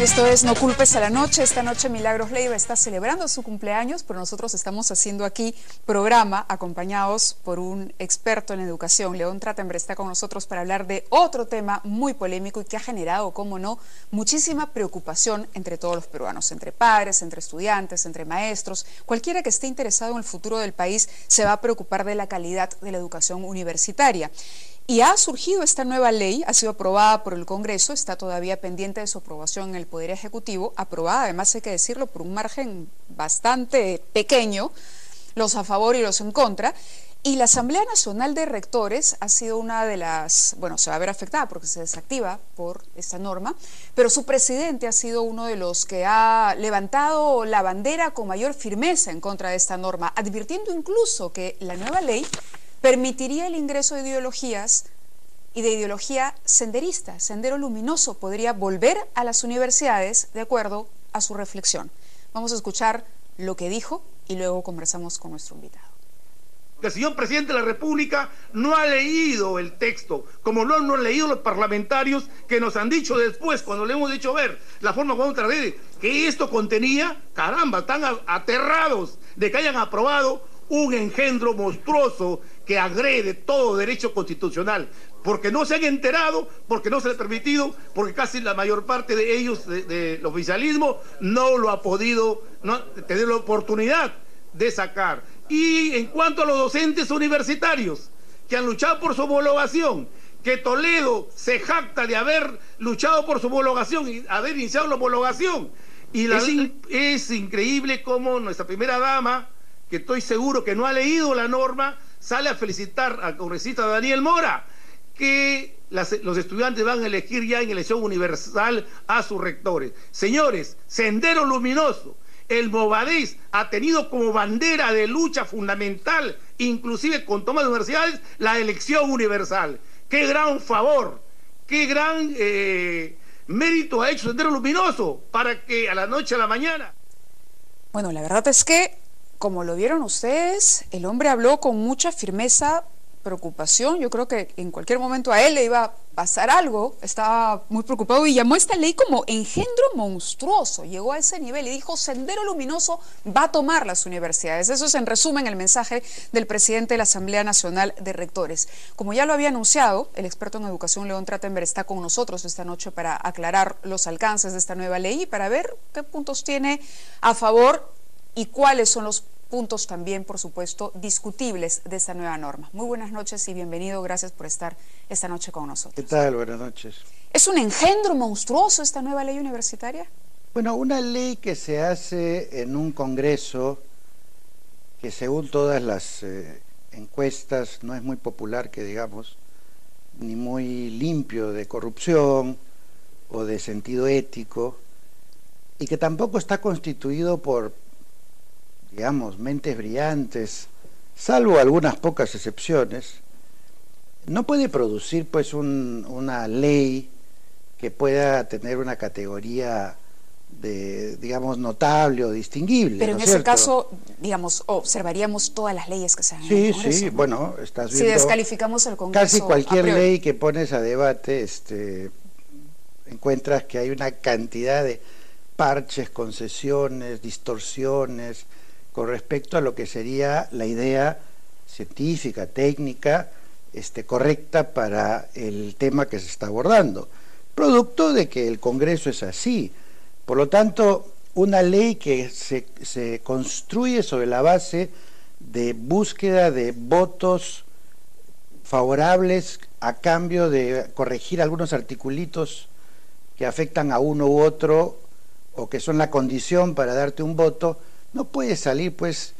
Esto es No Culpes a la Noche. Esta noche Milagros Leiva está celebrando su cumpleaños, pero nosotros estamos haciendo aquí programa acompañados por un experto en educación. León Trattenberg está con nosotros para hablar de otro tema muy polémico y que ha generado, cómo no, muchísima preocupación entre todos los peruanos, entre padres, entre estudiantes, entre maestros. Cualquiera que esté interesado en el futuro del país se va a preocupar de la calidad de la educación universitaria. Y ha surgido esta nueva ley, ha sido aprobada por el Congreso, está todavía pendiente de su aprobación en el Poder Ejecutivo, aprobada además hay que decirlo por un margen bastante pequeño, los a favor y los en contra, y la Asamblea Nacional de Rectores ha sido una de las, bueno, se va a ver afectada porque se desactiva por esta norma, pero su presidente ha sido uno de los que ha levantado la bandera con mayor firmeza en contra de esta norma, advirtiendo incluso que la nueva ley permitiría el ingreso de ideologías y de ideología senderista, sendero luminoso, podría volver a las universidades de acuerdo a su reflexión. Vamos a escuchar lo que dijo y luego conversamos con nuestro invitado. El señor presidente de la República no ha leído el texto, como no han leído los parlamentarios que nos han dicho después, cuando le hemos dicho ver la forma como trasgrede, que esto contenía, caramba, están aterrados de que hayan aprobado un engendro monstruoso que agrede todo derecho constitucional, porque no se han enterado, porque no se les ha permitido, porque casi la mayor parte de ellos, del oficialismo, no lo ha podido tener la oportunidad de sacar. Y en cuanto a los docentes universitarios, que han luchado por su homologación, que Toledo se jacta de haber luchado por su homologación y haber iniciado la homologación, y es increíble cómo nuestra primera dama, que estoy seguro que no ha leído la norma, sale a felicitar al congresista Daniel Mora, que los estudiantes van a elegir ya en elección universal a sus rectores. Señores, Sendero Luminoso, el Movadís ha tenido como bandera de lucha fundamental, inclusive con toma de universidades, la elección universal. ¡Qué gran favor! ¡Qué gran mérito ha hecho Sendero Luminoso para que a la noche a la mañana! Bueno, la verdad es que, como lo vieron ustedes, el hombre habló con mucha firmeza, preocupación. Yo creo que en cualquier momento a él le iba a pasar algo, estaba muy preocupado y llamó a esta ley como engendro monstruoso. Llegó a ese nivel y dijo: Sendero Luminoso va a tomar las universidades. Eso es en resumen el mensaje del presidente de la Asamblea Nacional de Rectores. Como ya lo había anunciado, el experto en educación León Trattenberg está con nosotros esta noche para aclarar los alcances de esta nueva ley y para ver qué puntos tiene a favor y cuáles son los puntos también, por supuesto, discutibles de esta nueva norma. Muy buenas noches y bienvenido, gracias por estar esta noche con nosotros. ¿Qué tal? Buenas noches. ¿Es un engendro monstruoso esta nueva ley universitaria? Bueno, una ley que se hace en un congreso que, según todas las encuestas, no es muy popular, que digamos, ni muy limpio de corrupción o de sentido ético, y que tampoco está constituido por, digamos, mentes brillantes, salvo algunas pocas excepciones, no puede producir pues una ley que pueda tener una categoría de, digamos, notable o distinguible. Pero ¿no en es ese cierto? caso, digamos, observaríamos todas las leyes que se han en el Congreso, Sí, ¿no? bueno, estás viendo. Si descalificamos el Congreso Casi cualquier a priori. ley que pones a debate, encuentras que hay una cantidad de parches, concesiones, distorsiones con respecto a lo que sería la idea científica, técnica, correcta para el tema que se está abordando, producto de que el Congreso es así. Por lo tanto, una ley que se construye sobre la base de búsqueda de votos favorables a cambio de corregir algunos articulitos que afectan a uno u otro o que son la condición para darte un voto, no puede salir pues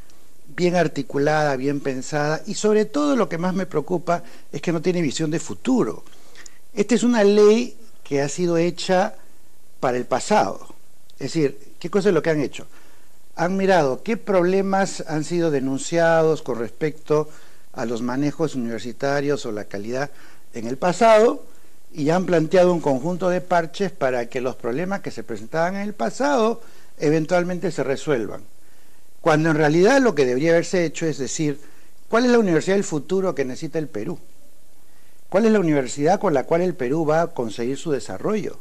bien articulada, bien pensada, y sobre todo lo que más me preocupa es que no tiene visión de futuro. Esta es una ley que ha sido hecha para el pasado. Es decir, ¿qué cosa es lo que han hecho? Han mirado qué problemas han sido denunciados con respecto a los manejos universitarios o la calidad en el pasado, y han planteado un conjunto de parches para que los problemas que se presentaban en el pasado eventualmente se resuelvan. Cuando en realidad lo que debería haberse hecho es decir, ¿cuál es la universidad del futuro que necesita el Perú? ¿Cuál es la universidad con la cual el Perú va a conseguir su desarrollo?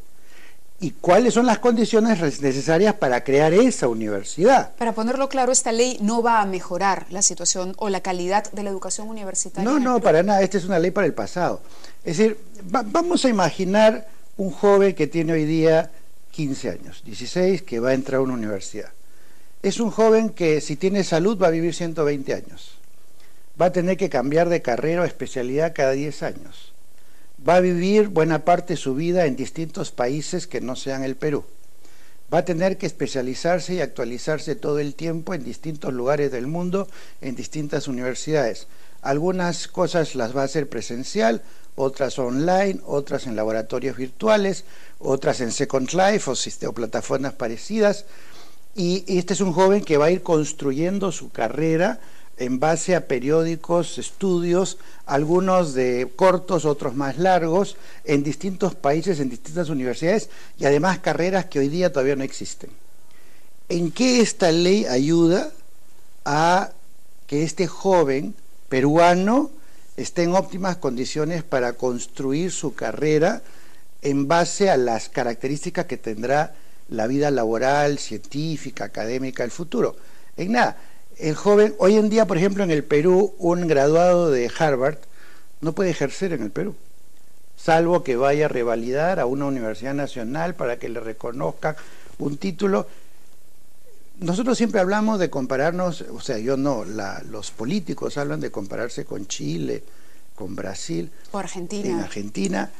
y cuáles son las condiciones necesarias para crear esa universidad. Para ponerlo claro, esta ley no va a mejorar la situación o la calidad de la educación universitaria. No, para nada, esta es una ley para el pasado. Es decir, vamos a imaginar un joven que tiene hoy día 15 años, 16, que va a entrar a una universidad. Es un joven que, si tiene salud, va a vivir 120 años. Va a tener que cambiar de carrera o especialidad cada 10 años. Va a vivir buena parte de su vida en distintos países que no sean el Perú. Va a tener que especializarse y actualizarse todo el tiempo en distintos lugares del mundo, en distintas universidades. Algunas cosas las va a hacer presencial, otras online, otras en laboratorios virtuales, otras en Second Life o plataformas parecidas. Y este es un joven que va a ir construyendo su carrera en base a periódicos, estudios, algunos de cortos, otros más largos, en distintos países, en distintas universidades, y además carreras que hoy día todavía no existen. ¿En qué esta ley ayuda a que este joven peruano esté en óptimas condiciones para construir su carrera en base a las características que tendrá la vida laboral, científica, académica del futuro? En nada. El joven, hoy en día, por ejemplo, en el Perú, un graduado de Harvard no puede ejercer en el Perú, salvo que vaya a revalidar a una universidad nacional para que le reconozcan un título. Nosotros siempre hablamos de compararnos, o sea, yo no, los políticos hablan de compararse con Chile, con Brasil, o Argentina. En Argentina.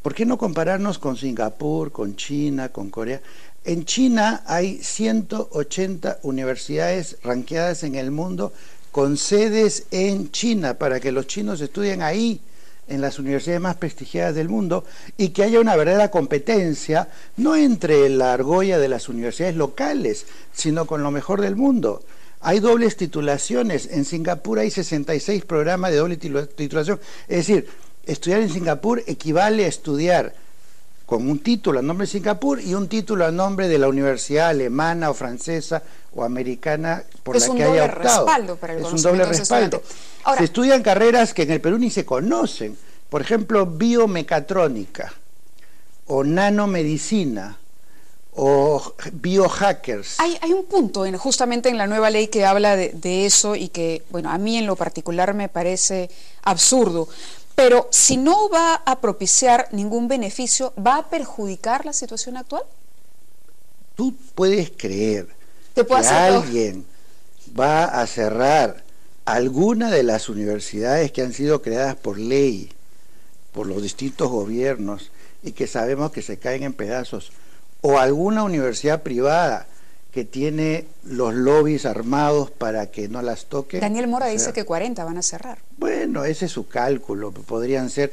¿Por qué no compararnos con Singapur, con China, con Corea? En China hay 180 universidades ranqueadas en el mundo con sedes en China para que los chinos estudien ahí, en las universidades más prestigiadas del mundo, y que haya una verdadera competencia, no entre la argolla de las universidades locales, sino con lo mejor del mundo. Hay dobles titulaciones. En Singapur hay 66 programas de doble titulación. Es decir, estudiar en Singapur equivale a estudiar con un título a nombre de Singapur y un título a nombre de la universidad alemana o francesa o americana por la que haya optado. Es un doble respaldo para el conocimiento. Es un doble respaldo. Ahora, se estudian carreras que en el Perú ni se conocen. Por ejemplo, biomecatrónica o nanomedicina o biohackers. Hay un punto justamente en la nueva ley que habla de eso y que, bueno, a mí en lo particular me parece absurdo. Pero si no va a propiciar ningún beneficio, ¿va a perjudicar la situación actual? ¿Tú puedes creer que alguien va a cerrar alguna de las universidades que han sido creadas por ley, por los distintos gobiernos, y que sabemos que se caen en pedazos, o alguna universidad privada que tiene los lobbies armados para que no las toque? Daniel Mora dice que 40 van a cerrar. Bueno, ese es su cálculo, podrían ser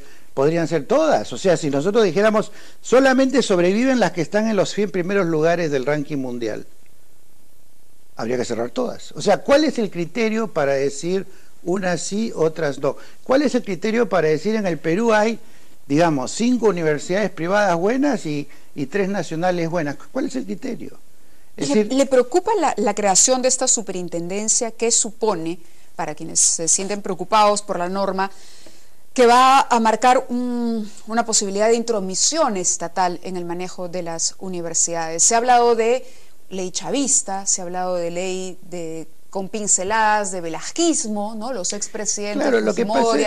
todas. O sea, si nosotros dijéramos solamente sobreviven las que están en los 100 primeros lugares del ranking mundial, habría que cerrar todas. O sea, ¿cuál es el criterio para decir unas sí, otras no? ¿Cuál es el criterio para decir en el Perú hay, digamos, 5 universidades privadas buenas y 3 nacionales buenas? ¿Cuál es el criterio? Es decir, ¿Le preocupa la creación de esta superintendencia que supone, para quienes se sienten preocupados por la norma, que va a marcar una posibilidad de intromisión estatal en el manejo de las universidades? Se ha hablado de ley chavista, se ha hablado de ley con pinceladas de velasquismo, ¿no? Los expresidentes Fujimori y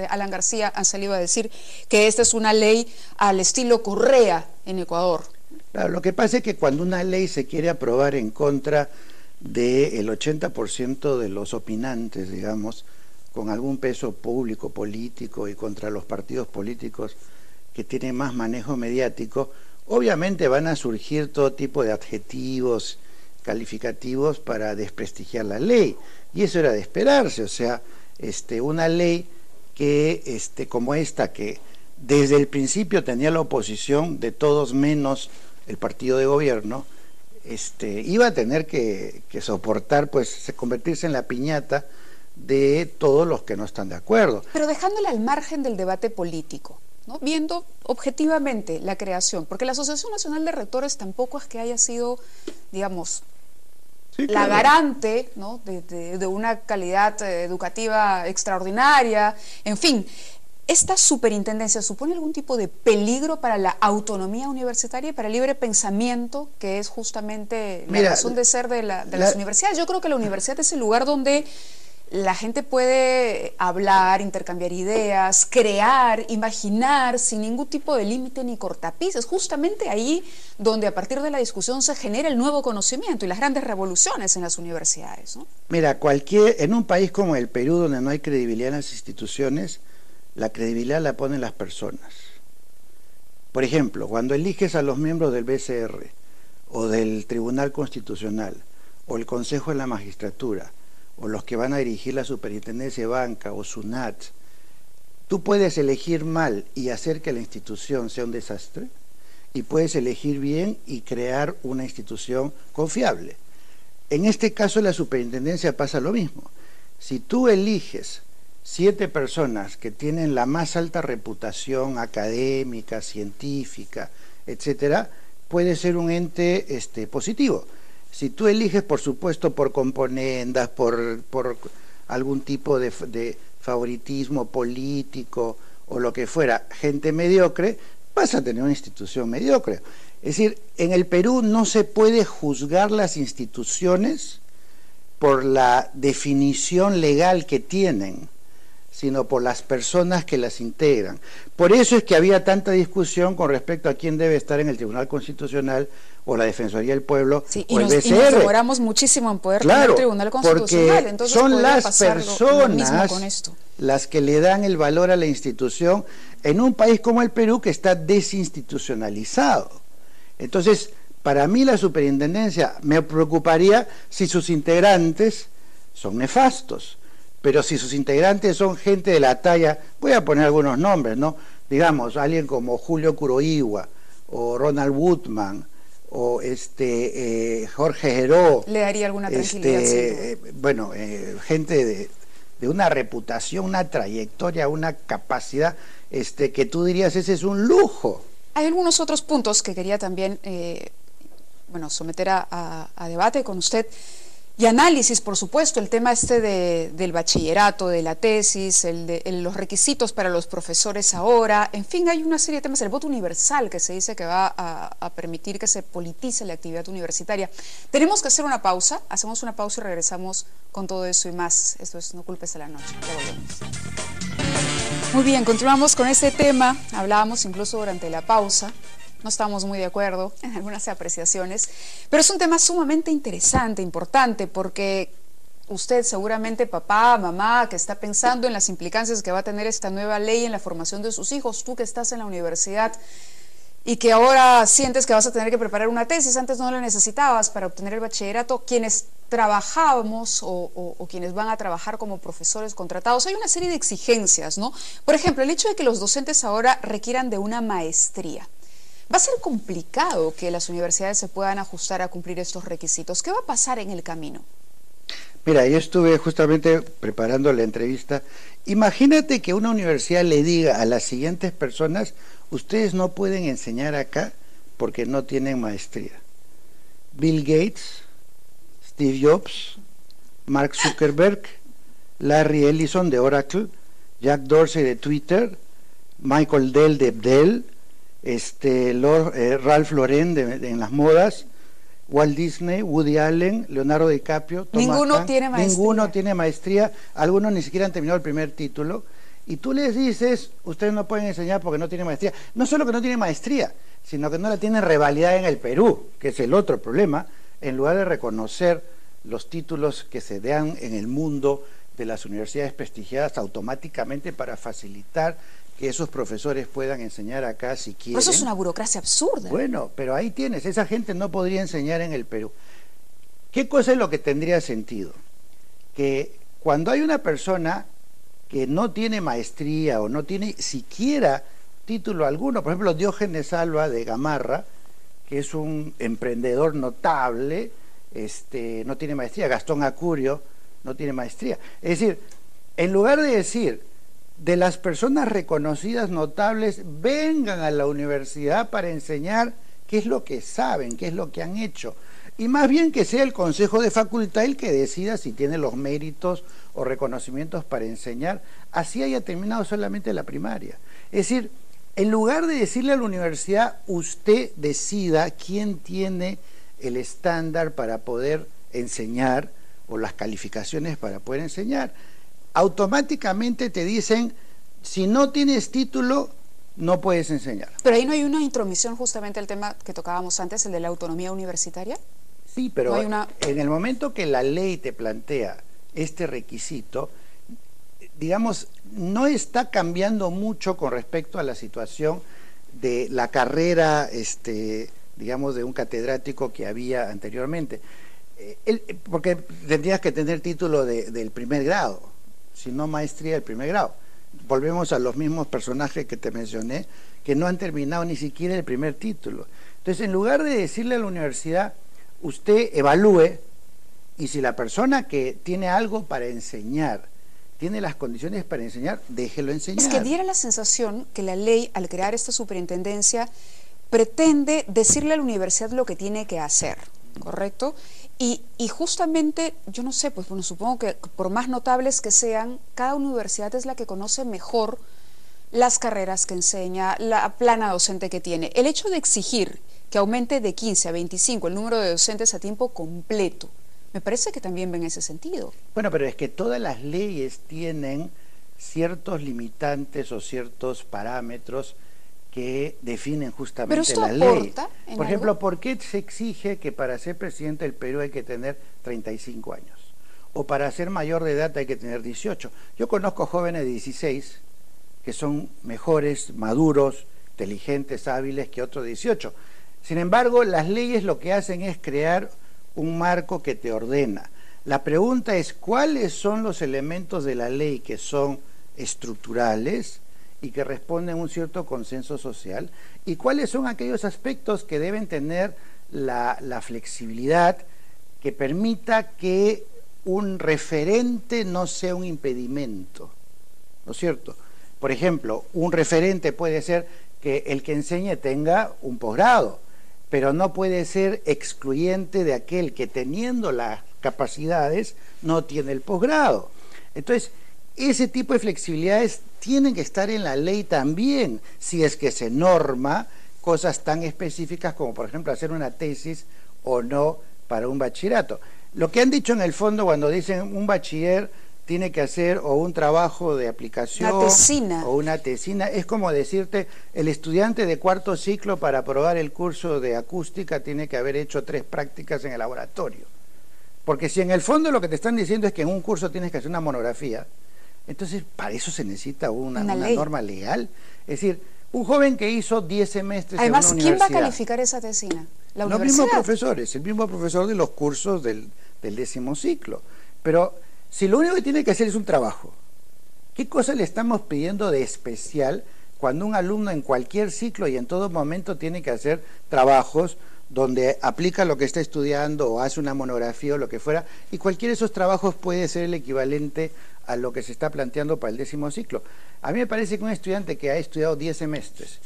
Alan García han salido a decir que esta es una ley al estilo Correa en Ecuador. Claro, lo que pasa es que cuando una ley se quiere aprobar en contra del 80% de los opinantes, digamos, con algún peso público, político, y contra los partidos políticos que tienen más manejo mediático, obviamente van a surgir todo tipo de adjetivos calificativos para desprestigiar la ley, y eso era de esperarse. O sea, una ley que como esta, que desde el principio tenía la oposición de todos menos el partido de gobierno, iba a tener que soportar, pues, convertirse en la piñata de todos los que no están de acuerdo. Pero dejándole al margen del debate político, ¿no? Viendo objetivamente la creación, porque la Asociación Nacional de Rectores tampoco es que haya sido, digamos, sí, la garante, ¿no? de una calidad educativa extraordinaria, en fin. ¿esta superintendencia supone algún tipo de peligro para la autonomía universitaria y para el libre pensamiento, que es justamente la razón de ser de las universidades? Yo creo que la universidad es el lugar donde la gente puede hablar, intercambiar ideas, crear, imaginar sin ningún tipo de límite ni cortapisas. Justamente ahí donde a partir de la discusión se genera el nuevo conocimiento y las grandes revoluciones en las universidades, ¿no? Mira, en un país como el Perú, donde no hay credibilidad en las instituciones, la credibilidad la ponen las personas. Por ejemplo, cuando eliges a los miembros del BCR o del Tribunal Constitucional o el Consejo de la Magistratura, o los que van a dirigir la Superintendencia de Banca o SUNAT, tú puedes elegir mal y hacer que la institución sea un desastre, y puedes elegir bien y crear una institución confiable. En este caso, en la Superintendencia pasa lo mismo. Si tú eliges 7 personas que tienen la más alta reputación académica, científica, etcétera, puede ser un ente positivo. Si tú eliges, por supuesto, por componendas, por algún tipo de favoritismo político o lo que fuera, gente mediocre, vas a tener una institución mediocre. Es decir, en el Perú no se puede juzgar las instituciones por la definición legal que tienen, sino por las personas que las integran. Por eso es que había tanta discusión con respecto a quién debe estar en el Tribunal Constitucional o la Defensoría del Pueblo, sí, o el BCR. Y nos demoramos muchísimo en poder tener el Tribunal Constitucional. Entonces son las lo mismo con esto. Las que le dan el valor a la institución en un país como el Perú, que está desinstitucionalizado. Entonces, para mí la superintendencia me preocuparía si sus integrantes son nefastos. Pero si sus integrantes son gente de la talla, voy a poner algunos nombres, ¿no? Digamos, alguien como Julio Kuroiwa, o Ronald Woodman, o Jorge Heró. Le daría alguna tranquilidad. Bueno, gente de una reputación, una trayectoria, una capacidad, que tú dirías, ese es un lujo. Hay algunos otros puntos que quería también, someter a debate con usted. Y análisis, por supuesto, el tema del bachillerato, de la tesis, los requisitos para los profesores ahora, en fin, hay una serie de temas, el voto universal que se dice que va a permitir que se politice la actividad universitaria. Tenemos que hacer una pausa, hacemos una pausa y regresamos con todo eso y más. Esto es No Culpes a la Noche, ya volvemos. Muy bien, continuamos con este tema, hablábamos incluso durante la pausa. No estamos muy de acuerdo en algunas apreciaciones, pero es un tema sumamente interesante, importante, porque usted seguramente, papá, mamá, que está pensando en las implicancias que va a tener esta nueva ley en la formación de sus hijos, tú que estás en la universidad y que ahora sientes que vas a tener que preparar una tesis, antes no la necesitabas para obtener el bachillerato, quienes trabajábamos o quienes van a trabajar como profesores contratados, hay una serie de exigencias, ¿no? Por ejemplo, el hecho de que los docentes ahora requieran de una maestría. Va a ser complicado que las universidades se puedan ajustar a cumplir estos requisitos. ¿Qué va a pasar en el camino? Mira, yo estuve justamente preparando la entrevista. Imagínate que una universidad le diga a las siguientes personas: ustedes no pueden enseñar acá porque no tienen maestría. Bill Gates, Steve Jobs, Mark Zuckerberg, Larry Ellison de Oracle, Jack Dorsey de Twitter, Michael Dell de Dell, Ralph Lauren en las modas, Walt Disney, Woody Allen, Leonardo DiCaprio, Thomas Ninguno tiene maestría. Ninguno tiene maestría, algunos ni siquiera han terminado el primer título, y tú les dices, ustedes no pueden enseñar porque no tienen maestría. No solo que no tienen maestría, sino que no la tienen revalidada en el Perú, que es el otro problema. En lugar de reconocer los títulos que se dan en el mundo de las universidades prestigiadas automáticamente para facilitar que esos profesores puedan enseñar acá si quieren. Pero eso es una burocracia absurda. Bueno, pero ahí tienes, esa gente no podría enseñar en el Perú. ¿Qué cosa es lo que tendría sentido? Que cuando hay una persona que no tiene maestría o no tiene siquiera título alguno, por ejemplo Diógenes Alba de Gamarra, que es un emprendedor notable, no tiene maestría, Gastón Acurio no tiene maestría. Es decir, en lugar de decir de las personas reconocidas, notables, vengan a la universidad para enseñar qué es lo que saben, qué es lo que han hecho. y más bien que sea el Consejo de Facultad el que decida si tiene los méritos o reconocimientos para enseñar, así haya terminado solamente la primaria. Es decir, en lugar de decirle a la universidad, usted decida quién tiene el estándar para poder enseñar o las calificaciones para poder enseñar, automáticamente te dicen, si no tienes título, no puedes enseñar. Pero ahí no hay una intromisión justamente al tema que tocábamos antes, el de la autonomía universitaria. Sí, pero no en el momento que la ley te plantea este requisito, digamos, no está cambiando mucho con respecto a la situación de la carrera, digamos, de un catedrático que había anteriormente. Porque tendrías que tener título del primer grado, si no maestría del primer grado. Volvemos a los mismos personajes que te mencioné, que no han terminado ni siquiera el primer título. Entonces, en lugar de decirle a la universidad, usted evalúe, y si la persona que tiene algo para enseñar, tiene las condiciones para enseñar, déjelo enseñar. Es que diera la sensación que la ley, al crear esta superintendencia, pretende decirle a la universidad lo que tiene que hacer, ¿correcto? Y justamente, yo no sé, pues bueno, supongo que por más notables que sean, cada universidad es la que conoce mejor las carreras que enseña, la plana docente que tiene. El hecho de exigir que aumente de 15 a 25 el número de docentes a tiempo completo, me parece que también va en ese sentido. Bueno, pero es que todas las leyes tienen ciertos limitantes o ciertos parámetros que definen justamente la ley. Por ejemplo, ¿por qué se exige que para ser presidente del Perú hay que tener 35 años? O para ser mayor de edad hay que tener 18. Yo conozco jóvenes de 16 que son mejores, maduros, inteligentes, hábiles que otros 18. Sin embargo, las leyes lo que hacen es crear un marco que te ordena. La pregunta es, ¿cuáles son los elementos de la ley que son estructurales y que responden a un cierto consenso social? ¿Y cuáles son aquellos aspectos que deben tener la flexibilidad que permita que un referente no sea un impedimento? ¿No es cierto? Por ejemplo, un referente puede ser que el que enseñe tenga un posgrado, pero no puede ser excluyente de aquel que, teniendo las capacidades, no tiene el posgrado. Entonces, ese tipo de flexibilidades tienen que estar en la ley también, si es que se norma cosas tan específicas como, por ejemplo, hacer una tesis o no para un bachillerato. Lo que han dicho en el fondo cuando dicen un bachiller tiene que hacer o un trabajo de aplicación o una tesina, es como decirte, el estudiante de cuarto ciclo para aprobar el curso de acústica tiene que haber hecho 3 prácticas en el laboratorio. Porque si en el fondo lo que te están diciendo es que en un curso tienes que hacer una monografía, entonces para eso se necesita una norma legal. Es decir, un joven que hizo 10 semestres en una universidad. Además, ¿quién va a calificar esa tesina? ¿La universidad? Los mismos profesores, el mismo profesor de los cursos del 10º ciclo. Pero si lo único que tiene que hacer es un trabajo, ¿qué cosa le estamos pidiendo de especial cuando un alumno en cualquier ciclo y en todo momento tiene que hacer trabajos donde aplica lo que está estudiando o hace una monografía o lo que fuera, y cualquiera de esos trabajos puede ser el equivalente a lo que se está planteando para el 10º ciclo? A mí me parece que un estudiante que ha estudiado 10 semestres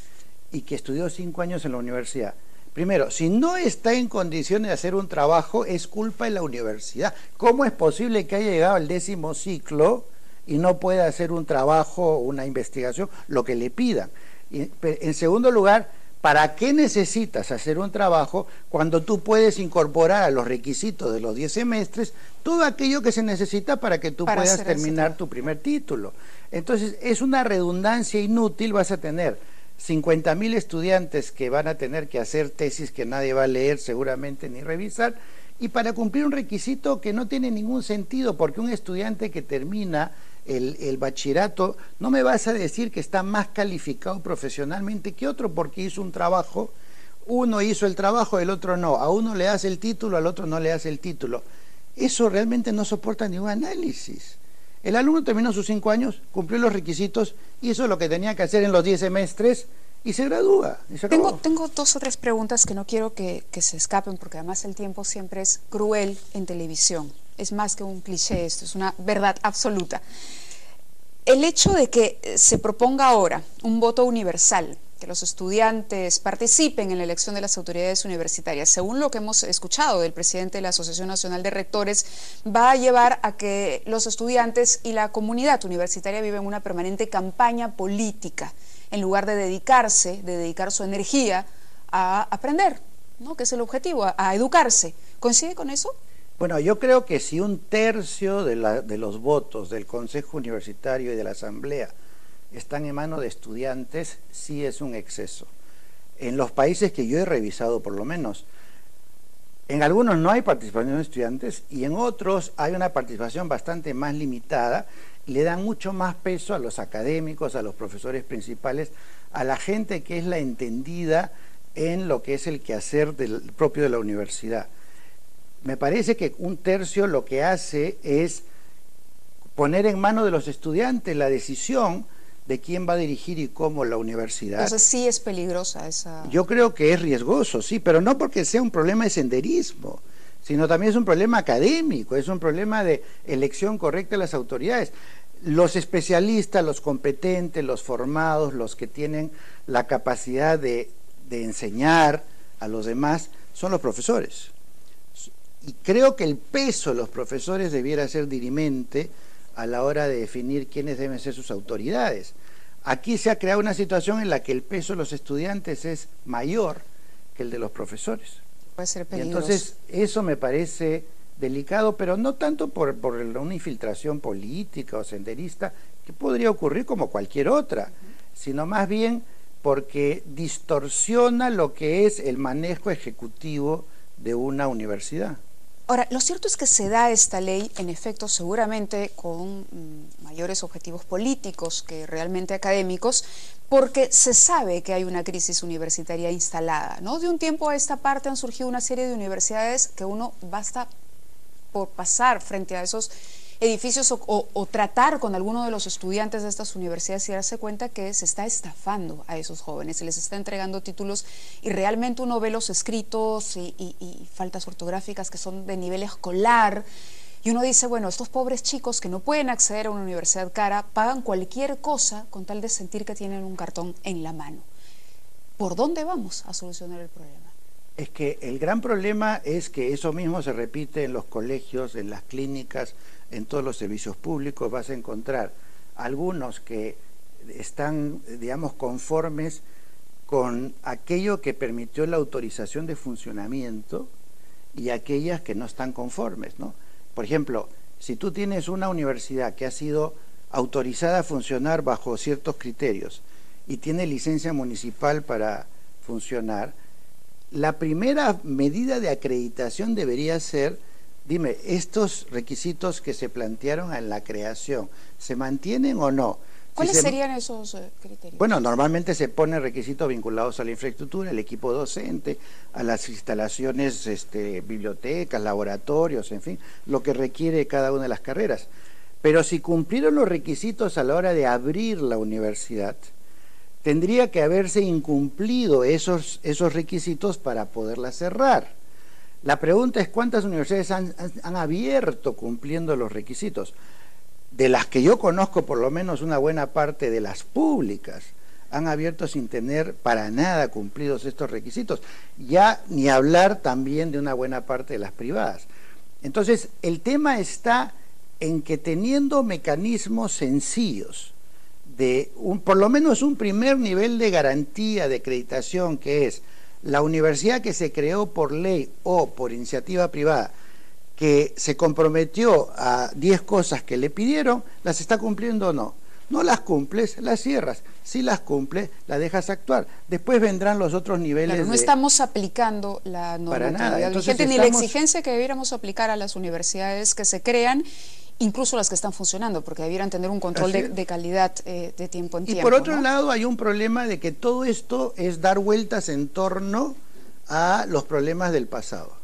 y que estudió 5 años en la universidad, primero, si no está en condiciones de hacer un trabajo, es culpa de la universidad. ¿Cómo es posible que haya llegado al 10º ciclo y no pueda hacer un trabajo, una investigación, lo que le pidan? Y, en segundo lugar, ¿para qué necesitas hacer un trabajo cuando tú puedes incorporar a los requisitos de los 10 semestres todo aquello que se necesita para que tú puedas terminar tu primer título? Entonces, es una redundancia inútil. Vas a tener 50.000 estudiantes que van a tener que hacer tesis que nadie va a leer seguramente ni revisar, y para cumplir un requisito que no tiene ningún sentido, porque un estudiante que termina el bachillerato, no me vas a decir que está más calificado profesionalmente que otro porque hizo un trabajo. Uno hizo el trabajo, el otro no. A uno le das el título, al otro no le das el título. Eso realmente no soporta ningún análisis. El alumno terminó sus 5 años, cumplió los requisitos, hizo lo que tenía que hacer en los 10 semestres y se gradúa. Y se tengo 2 o 3 preguntas que no quiero que se escapen, porque además el tiempo siempre es cruel en televisión. Es más que un cliché esto, es una verdad absoluta. El hecho de que se proponga ahora un voto universal que los estudiantes participen en la elección de las autoridades universitarias, según lo que hemos escuchado del presidente de la Asociación Nacional de Rectores, va a llevar a que los estudiantes y la comunidad universitaria viven una permanente campaña política, en lugar de dedicar su energía a aprender, ¿no? Que es el objetivo, a educarse. ¿Coincide con eso? Bueno, yo creo que si 1/3 de los votos del Consejo Universitario y de la Asamblea están en manos de estudiantes, sí es un exceso. En los países que yo he revisado, por lo menos, en algunos no hay participación de estudiantes y en otros hay una participación bastante más limitada. Le dan mucho más peso a los académicos, a los profesores principales, a la gente que es la entendida en lo que es el quehacer propio de la universidad. Me parece que 1/3 lo que hace es poner en manos de los estudiantes la decisión de quién va a dirigir y cómo la universidad. Entonces sí es peligrosa esa... Yo creo que es riesgoso, sí, pero no porque sea un problema de senderismo, sino también es un problema académico, es un problema de elección correcta de las autoridades. Los especialistas, los competentes, los formados, los que tienen la capacidad de enseñar a los demás, son los profesores. Y creo que el peso de los profesores debiera ser dirimente a la hora de definir quiénes deben ser sus autoridades. Aquí se ha creado una situación en la que el peso de los estudiantes es mayor que el de los profesores. Puede ser peligroso. Y entonces eso me parece delicado, pero no tanto por una infiltración política o senderista, que podría ocurrir como cualquier otra, sino más bien porque distorsiona lo que es el manejo ejecutivo de una universidad. Ahora, lo cierto es que se da esta ley, en efecto, seguramente con mayores objetivos políticos que realmente académicos, porque se sabe que hay una crisis universitaria instalada, ¿no? De un tiempo a esta parte han surgido una serie de universidades que uno basta por pasar frente a esos edificios o tratar con alguno de los estudiantes de estas universidades y darse cuenta que se está estafando a esos jóvenes, se les está entregando títulos y realmente uno ve los escritos y faltas ortográficas que son de nivel escolar y uno dice, bueno, estos pobres chicos que no pueden acceder a una universidad cara pagan cualquier cosa con tal de sentir que tienen un cartón en la mano. ¿Por dónde vamos a solucionar el problema? Es que el gran problema es que eso mismo se repite en los colegios, en las clínicas, en todos los servicios públicos. Vas a encontrar algunos que están, digamos, conformes con aquello que permitió la autorización de funcionamiento y aquellas que no están conformes, ¿no? Por ejemplo, si tú tienes una universidad que ha sido autorizada a funcionar bajo ciertos criterios y tiene licencia municipal para funcionar, la primera medida de acreditación debería ser, dime, ¿estos requisitos que se plantearon en la creación se mantienen o no? ¿Cuáles serían esos criterios? Bueno, normalmente se ponen requisitos vinculados a la infraestructura, al equipo docente, a las instalaciones, bibliotecas, laboratorios, en fin, lo que requiere cada una de las carreras. Pero si cumplieron los requisitos a la hora de abrir la universidad, tendría que haberse incumplido esos requisitos para poderla cerrar. La pregunta es cuántas universidades han abierto cumpliendo los requisitos. De las que yo conozco, por lo menos una buena parte de las públicas han abierto sin tener para nada cumplidos estos requisitos. Ya ni hablar también de una buena parte de las privadas. Entonces, el tema está en que teniendo mecanismos sencillos, por lo menos un primer nivel de garantía de acreditación, que es la universidad que se creó por ley o por iniciativa privada, que se comprometió a 10 cosas que le pidieron, ¿las está cumpliendo o no? No las cumples, las cierras. Si las cumples, las dejas actuar. Después vendrán los otros niveles. Claro, no estamos aplicando la normatividad vigente ni la exigencia que debiéramos aplicar a las universidades que se crean, incluso las que están funcionando, porque debieran tener un control de calidad de tiempo en tiempo. Y por otro lado hay un problema de que todo esto es dar vueltas en torno a los problemas del pasado.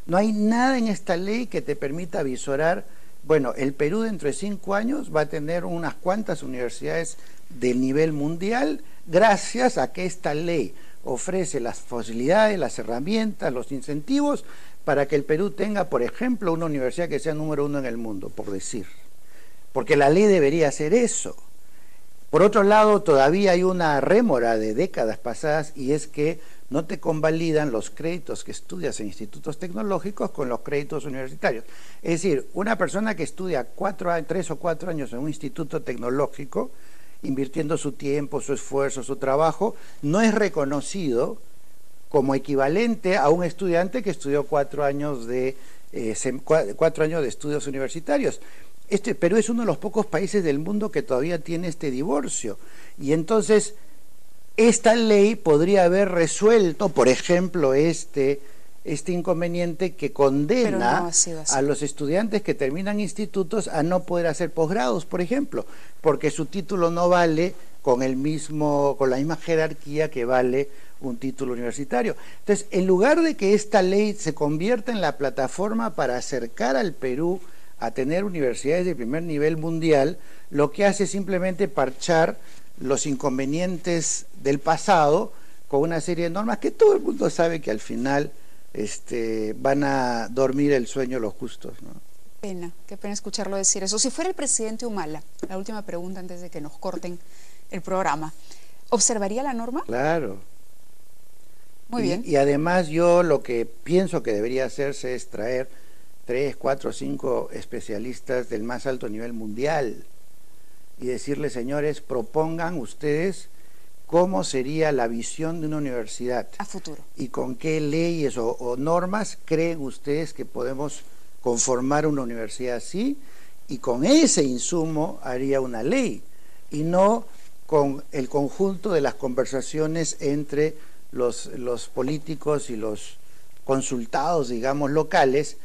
No hay nada en esta ley que te permita visorar, bueno, el Perú dentro de 5 años va a tener unas cuantas universidades del nivel mundial gracias a que esta ley ofrece las facilidades, las herramientas, los incentivos para que el Perú tenga, por ejemplo, una universidad que sea número 1 en el mundo, por decir. Porque la ley debería hacer eso. Por otro lado, todavía hay una rémora de décadas pasadas y es que no te convalidan los créditos que estudias en institutos tecnológicos con los créditos universitarios. Es decir, una persona que estudia 3 o 4 años en un instituto tecnológico, invirtiendo su tiempo, su esfuerzo, su trabajo, no es reconocido como equivalente a un estudiante que estudió 4 años de estudios universitarios. Perú es uno de los pocos países del mundo que todavía tiene este divorcio. Y entonces, esta ley podría haber resuelto, por ejemplo, este inconveniente que condena a los estudiantes que terminan institutos a no poder hacer posgrados, por ejemplo, porque su título no vale con la misma jerarquía que vale un título universitario. Entonces, en lugar de que esta ley se convierta en la plataforma para acercar al Perú a tener universidades de primer nivel mundial, lo que hace es simplemente parchar los inconvenientes del pasado con una serie de normas que todo el mundo sabe que al final van a dormir el sueño los justos, ¿no? Qué pena escucharlo decir eso. Si fuera el presidente Humala, la última pregunta antes de que nos corten el programa, ¿observaría la norma? Claro. Muy bien. Y además yo lo que pienso que debería hacerse es traer 3, 4, 5 especialistas del más alto nivel mundial y decirles, señores, propongan ustedes cómo sería la visión de una universidad a futuro y con qué leyes o normas creen ustedes que podemos conformar una universidad así, y con ese insumo haría una ley y no con el conjunto de las conversaciones entre los políticos y los consultados, digamos, locales,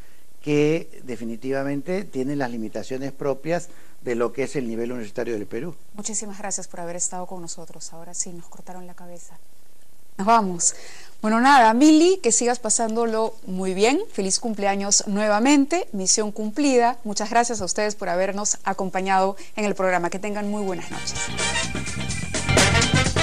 que definitivamente tienen las limitaciones propias de lo que es el nivel universitario del Perú. Muchísimas gracias por haber estado con nosotros. Ahora sí, nos cortaron la cabeza. Nos vamos. Bueno, nada, Mili, que sigas pasándolo muy bien. Feliz cumpleaños nuevamente. Misión cumplida. Muchas gracias a ustedes por habernos acompañado en el programa. Que tengan muy buenas noches.